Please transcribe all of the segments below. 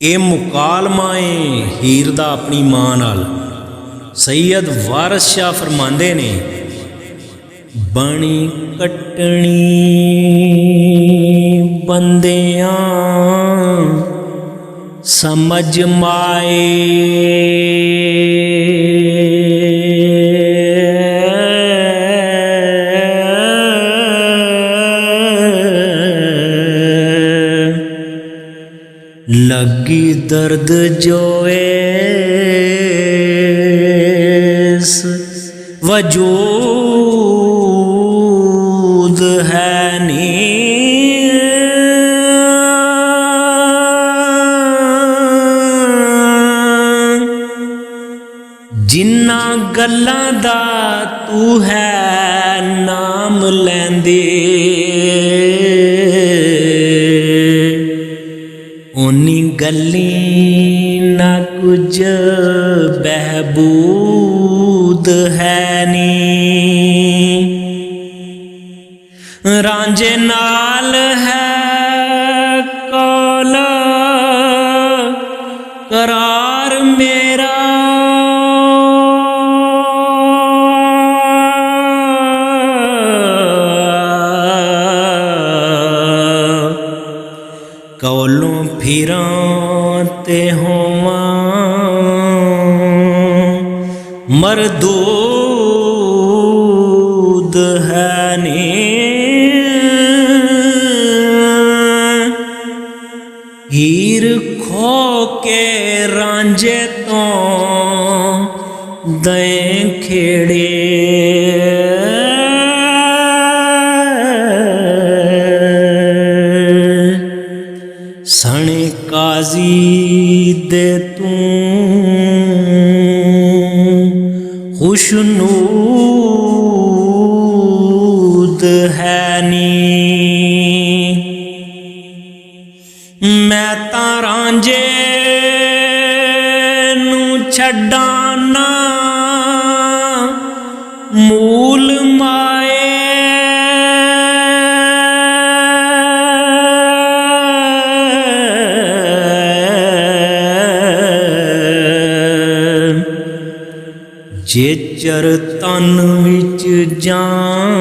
ਇਹ ਮੁਕਾਲਮਾ ਏ ਹੀਰ ਦਾ ਆਪਣੀ ਮਾਂ ਨਾਲ। ਸੈयद ਵਾਰਿਸ ਸ਼ਾਹ ਫਰਮਾਉਂਦੇ ਨੇ, ਬਣੀ ਕੱਟਣੀ ਬੰਦਿਆਂ ਸਮਝ ਮਾਏ, लगी दर्द जो इस वजूद है नी, जिन्ना गल्लां दा तू है नाम लैंदे, उन्नी गल्ली ना कुछ बहबूद है नी, रांझे नाल है कौल करार मेरा, कौलों फिरां ते होवां मरदूद है नी, हीर खो के रांझे तो दें खेड़े, सने काजी दे तू खुशनूद है नी, मैं तां रांझे नू छड्डां ना मूल माए, जे चर तन विच जान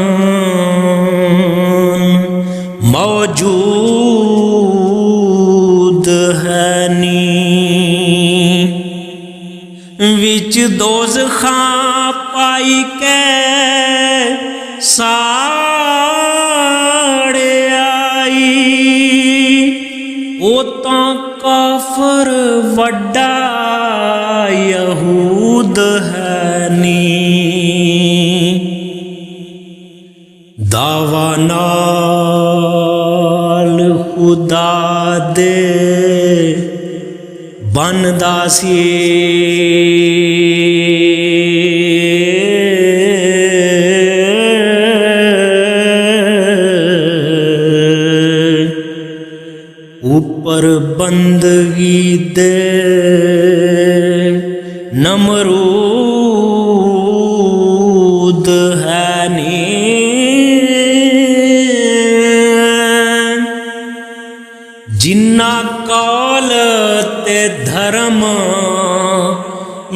मौजूद है नी, विच दोज़खां पाई के साड़े आई, ओ तां काफर वड्डा यहूद है नी, दावा नाल खुदा दे बनदा सी, ऊपर बंदगी दे नमरूद है नी, जिन्ना कौल ते धर्म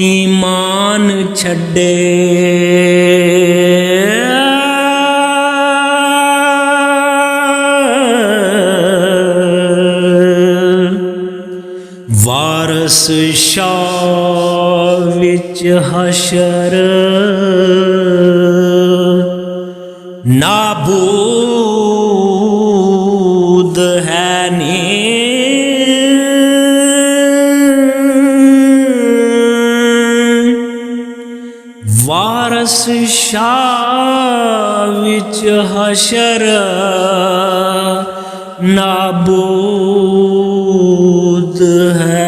ईमान छड्डे, वारिस शाह विच हशर नाबूद है नी, वारिस शाह विच हशर नाबूद है।